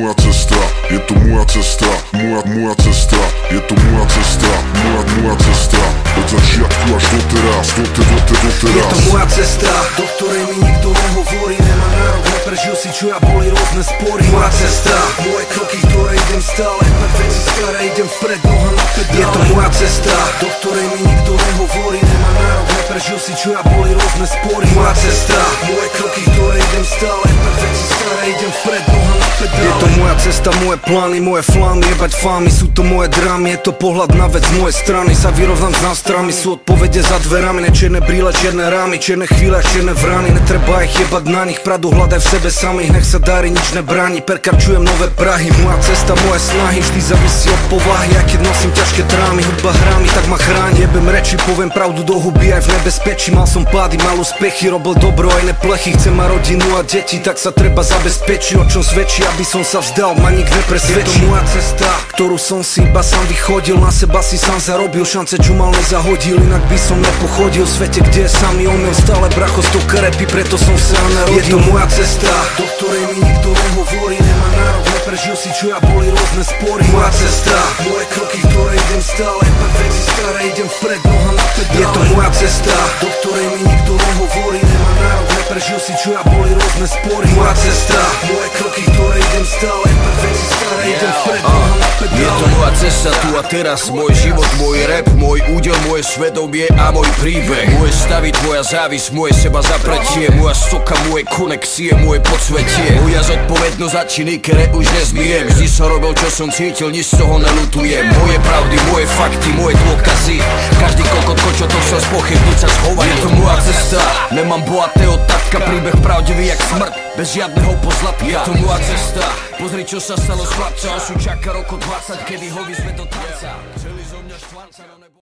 moja cesta, je to moja cesta, moja cesta, je to moja cesta, moja cesta, od začiatku až doteraz. Je to moja cesta, do ktorej mi nikto nehovorí, nemá nárok, neprežil si čo ja, boli rôzne spory. Moja cesta, moje kroky, ktoré idem stále, tak veci staré, idem vpred, noha na pedále. Je to moja cesta, do ktorej mi nikto nehovorí, nemá nárok, neprežil si čo ja, boli rôzne spory. Moja cesta, moje kroky, ktoré idem stále, tak veci staré, idem vpred, noha na pedále. Je to moja cesta, moje plány, moje flámy, jebať fámy, sú to moje drámy, je to pohľad na vec z mojej strany, sa vyrovnám s nástrami, sú odpovede za dverami, ne čierne brýle, čierne rámy, čierne chvíle, čierne vrany, netreba ich jebať na nich, pravdu hľadaj v sebe samých, nech sa darí, nič nebráni, perkarčujem nové Prahy, moja cesta, moje snahy, vždy závisí od povahy, aj keď nosím ťažké drámy, hudba hrá mi, tak ma chráni, jebem reči, poviem pravdu do huby, aj v nebezpečí, mal som pády, mal úspechy, robil dobro, aj neplechy, chcem mať rodinu a deti, tak sa treba zabezpečiť, o čom svedčí, aby som sa vzdal, ma nik nepresvedčí. Je to moja cesta, ktorú som si iba sám vychodil, na seba si sám zarobil, šance čo mal nezahodil, inak by som nepochodil v svete, kde je samý omyl, stále bracho z toho krepy, preto som sa narodil. Je to moja cesta, do ktorej mi nikto nehovorí, nemá nárok, neprežil si čo ja, boli rôzne spory. Moja cesta, moje kroky, ktoré idem stále, tak veci staré, idem vpred, noha na pedále. Je to moja cesta, do ktorej mi nikto nehovorí, nemá nárok, neprežil si čo ja, boli rôzne spory. Moja cesta, moje kroky, ktoré idem stále, tak veci staré, idem vpred, noha na pedále. Je to moja cesta tu a teraz, môj život, môj rap, môj údel, moje svedomie a môj príbeh. Moje stavy, tvoja závisť, moje seba zapretie, moja soka, moje konexie, moje podsvetie. Moja zodpovednosť za činy, ktoré už nezmijem. Vždy som robil, čo som cítil, nič z toho nelutujem. Moje pravdy, moje fakty, moje dôkazy. Každý kokotko, čo to chcel spochybniť, sa schovať. Je to moja cesta, nemám bohatého tatka, príbeh pravdivý jak smrť, bez žiadneho pozlatka. Je to moja cesta, pozri čo sa stalo s chlapcom, sú čaká roko 20, kedy ho vyzve do tanca. Chceli zo mňa štvanca, no nebo...